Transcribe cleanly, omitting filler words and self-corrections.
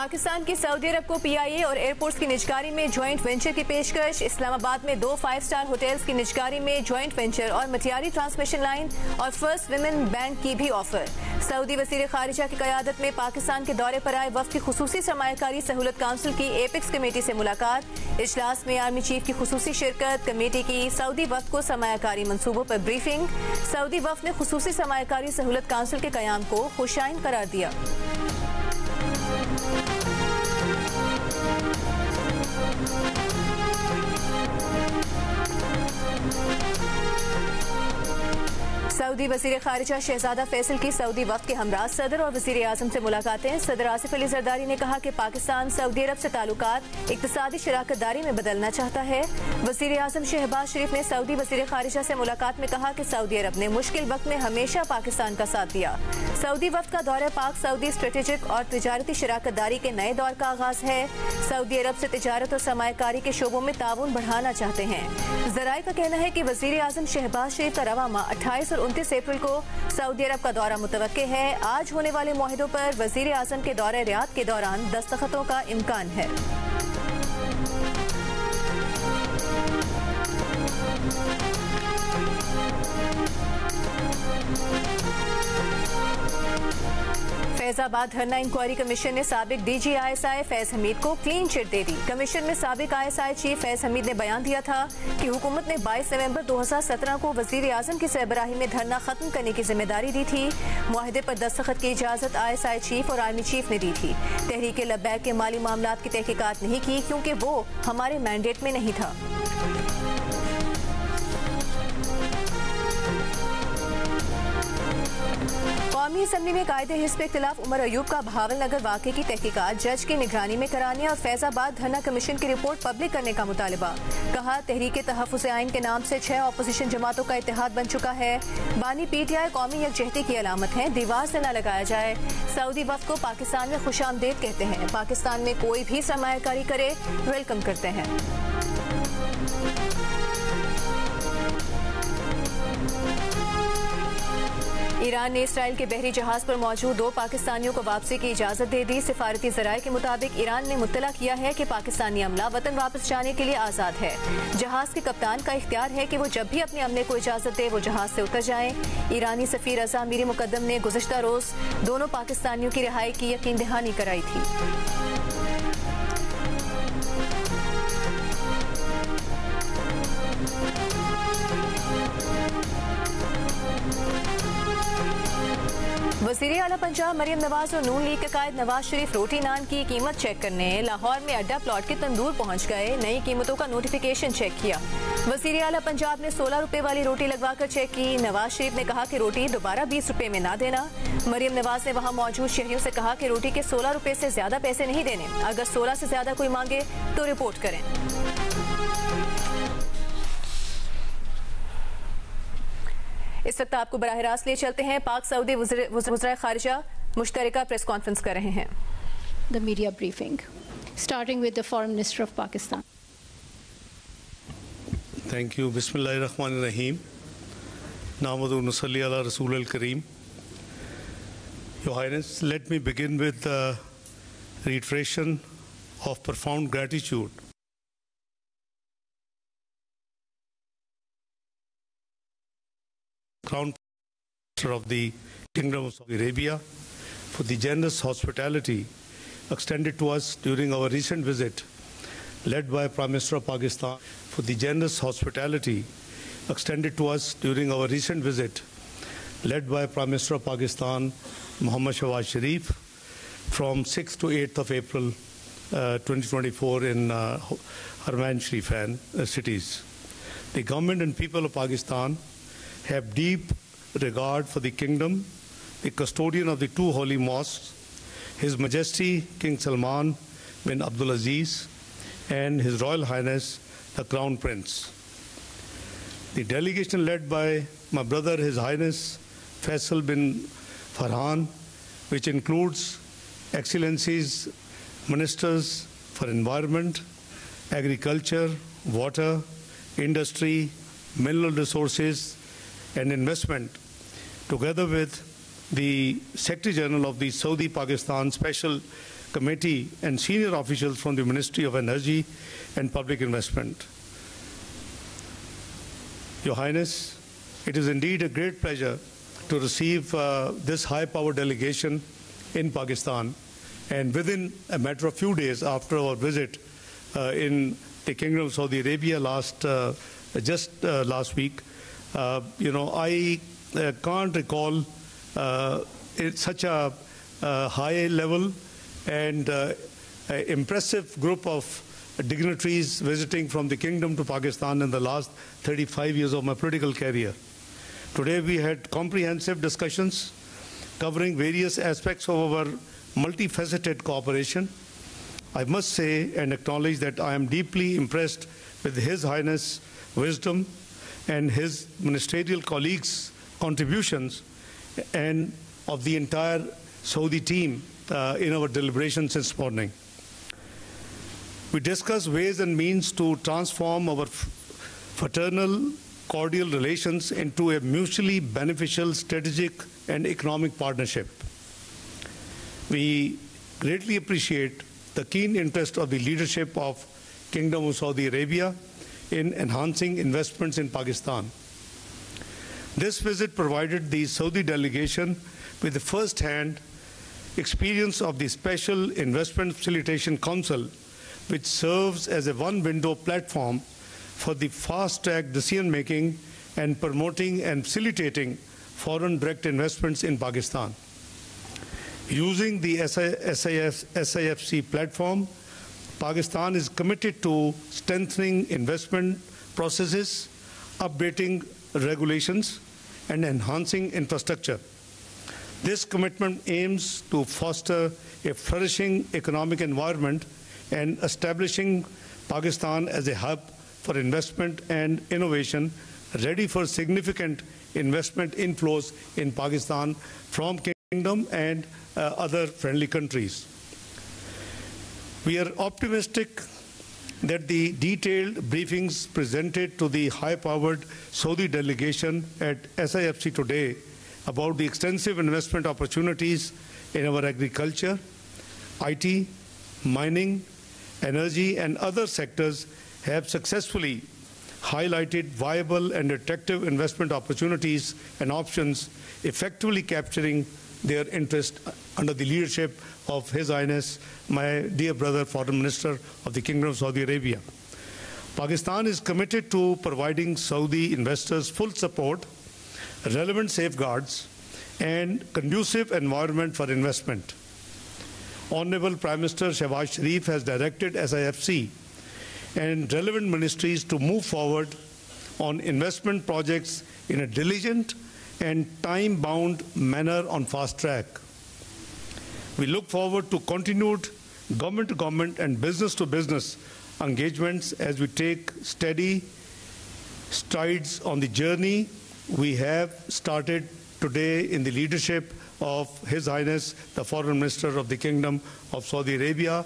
पाकिस्तान की सऊदी अरब को PIA और एयरपोर्ट्स की निजकारी में ज्वाइंट वेंचर की पेशकश। इस्लामाबाद में 2 5 स्टार होटल्स की निजकारी में ज्वाइंट वेंचर और मटियारी ट्रांसमिशन लाइन और फर्स्ट विमेन बैंक की भी ऑफर। सऊदी वजीर खारिजा की क़यादत में पाकिस्तान के दौरे पर आए वफ्द की खुसूसी सरमायाकारी सहूलत काउंसिल की एपेक्स कमेटी से मुलाकात। इजलास में आर्मी चीफ की खुसूसी शिरकत। कमेटी की सऊदी वफ्द को सरमायाकारी मनसूबों पर ब्रीफिंग। सऊदी वफ्द ने खुसूसी सरमायाकारी सहूलत काउंसिल के क़याम को खुशाइन करार दिया। सऊदी वजीर खारिजा शहजादा फैसल की सऊदी वफ्द के हमरा सदर और वजीर आजम से मुलाकातें। सदर आसिफ अली जरदारी ने कहा कि पाकिस्तान सऊदी अरब से ताल्लुकात इक्तिसादी शराकत दारी में बदलना चाहता है। वजीर आजम शहबाज शरीफ ने सऊदी वजीर खारिजा से मुलाकात में कहा कि सऊदी अरब ने मुश्किल वक्त में हमेशा पाकिस्तान का साथ दिया। सऊदी वफ्द का दौरा पाक सऊदी स्ट्रेटेजिक और तिजारती शराकत दारी के नए दौर का आगाज है। सऊदी अरब से तिजारत और सरमायाकारी के शोबों में ताउन बढ़ाना चाहते हैं। जराये का कहना है कि वजीर आजम शहबाज शरीफ का रवा माह 28 और 29 अप्रैल को सऊदी अरब का दौरा मुतवक्के है। आज होने वाले मुआहिदों पर वजीर आजम के दौरे रियाद के दौरान दस्तखतों का इम्कान है। फैजाबाद धरना इंक्वायरी कमीशन ने साबिक DG ISI फैज हमीद को क्लीन चिट दे दी। कमीशन में साबिक ISI चीफ फैज हमीद ने बयान दिया था कि हुकूमत ने 22 नवंबर 2017 को वजीर आजम की सरबराही में धरना खत्म करने की जिम्मेदारी दी थी। मुआहिदे पर दस्तखत की इजाजत ISI चीफ और आर्मी चीफ ने दी थी। तहरीक लब्बैक के माली मामलात की तहकीकात नहीं की क्योंकि वो हमारे मैंडेट में नहीं था। कौमी असम्बली में कायदे हिस्ब के खिलाफ उमर अयूब का बहावल नगर वाक़े की तहकीकात जज की निगरानी में कराने और फैजाबाद धरना कमीशन की रिपोर्ट पब्लिक करने का मुतालबा। कहा तहरीक तहफ़्फ़ुज़ आइन के नाम से 6 अपोजिशन जमातों का इत्तेहाद बन चुका है। बानी PTI कौमी यकजहती की अलामत है, दीवार से न लगाया जाए। सऊदी वफ्द को पाकिस्तान में खुशामदीद कहते हैं। पाकिस्तान में कोई भी सरमायाकारी करे वेलकम करते हैं। ईरान ने इसराइल के बहरी जहाज पर मौजूद 2 पाकिस्तानियों को वापसी की इजाजत दे दी। सिफारती ज़राए के मुताबिक ईरान ने मुत्तला किया है कि पाकिस्तानी अमला वतन वापस जाने के लिए आज़ाद है। जहाज के कप्तान का इख्तियार है कि वो जब भी अपने अमले को इजाजत दे वो जहाज से उतर जाएं। ईरानी सफीर रज़ा मीरी मुकद्दम ने गुज़िश्ता रोज दोनों पाकिस्तानियों की रिहाई की यकीन दहानी कराई थी। वज़ीर आला पंजाब मरियम नवाज और नून लीग के कायद नवाज शरीफ रोटी नान की कीमत चेक करने लाहौर में अड्डा प्लॉट के तंदूर पहुंच गए। नई कीमतों का नोटिफिकेशन चेक किया। वज़ीर आला पंजाब ने 16 रुपए वाली रोटी लगवाकर चेक की। नवाज शरीफ ने कहा कि रोटी दोबारा 20 रुपए में ना देना। मरियम नवाज ने वहां मौजूद शहरियों से कहा कि रोटी के 16 रुपए से ज्यादा पैसे नहीं देने। अगर 16 से ज्यादा कोई मांगे तो रिपोर्ट करें। इस वक्त आपको बराह रास्त ले चलते हैं। पाक सऊदी वज़ीर खारिजा मुश्तरका प्रेस कॉन्फ्रेंस कर रहे हैं। The media briefing, starting with the Foreign Minister of Pakistan. Thank you. Bismillahirrahmanirrahim. Nahmadu wa nusalli ala Rasul al-Kareem. Your Highness, let me begin with the reiteration of profound gratitude Crown Prince of the Kingdom of Saudi Arabia for the generous hospitality extended to us during our recent visit, led by Prime Minister of Pakistan, for the generous hospitality extended to us during our recent visit, led by Prime Minister of Pakistan, Mohammad Shahbaz Sharif, from 6th to 8th of April 2024 in Haramain Sharifain cities. The government and people of Pakistan have deep regard for the kingdom, the custodian of the 2 holy mosques, His Majesty King Salman bin Abdulaziz, and His Royal Highness the Crown Prince. The delegation led by my brother His Highness Faisal bin Farhan, which includes Excellencies Ministers for Environment, Agriculture, Water, Industry, Mineral Resources and Investment, together with the Secretary General of the Saudi Pakistan Special committee and senior officials from the Ministry of Energy and Public Investment. Your Highness, it is indeed a great pleasure to receive this high-powered delegation in Pakistan, and within a matter of few days after our visit in the Kingdom of Saudi Arabia last week, I can't recall such a high level and impressive group of dignitaries visiting from the Kingdom to Pakistan in the last 35 years of my political career. Today we had comprehensive discussions covering various aspects of our multifaceted cooperation. I must say and acknowledge that I am deeply impressed with His Highness' wisdom and his ministerial colleagues' contributions and of the entire Saudi team in our deliberations this morning. We discussed ways and means to transform our fraternal, cordial relations into a mutually beneficial strategic and economic partnership. We greatly appreciate the keen interest of the leadership of Kingdom of Saudi Arabia in enhancing investments in Pakistan. This visit provided the Saudi delegation with the first-hand experience of the Special Investment Facilitation Council, which serves as a one-window platform for the fast-track decision-making and promoting and facilitating foreign direct investments in Pakistan. Using the SIFC platform, Pakistan is committed to strengthening investment processes, updating regulations, and enhancing infrastructure. This commitment aims to foster a flourishing economic environment and establishing Pakistan as a hub for investment and innovation, ready for significant investment inflows in Pakistan from Kingdom and other friendly countries. We are optimistic that the detailed briefings presented to the high-powered Saudi delegation at SIFC today about the extensive investment opportunities in our agriculture, IT, mining, energy, and other sectors have successfully highlighted viable and attractive investment opportunities and options, effectively capturing their interest under the leadership of His Highness, my dear brother, Foreign Minister of the Kingdom of Saudi Arabia. Pakistan is committed to providing Saudi investors full support, relevant safeguards, and conducive environment for investment. Honorable Prime Minister Shehbaz Sharif has directed SIFC and relevant ministries to move forward on investment projects in a diligent and time-bound manner on fast track. We look forward to continued government-to-government and business-to-business engagements as we take steady strides on the journey we have started today in the leadership of His Highness, the Foreign Minister of the Kingdom of Saudi Arabia.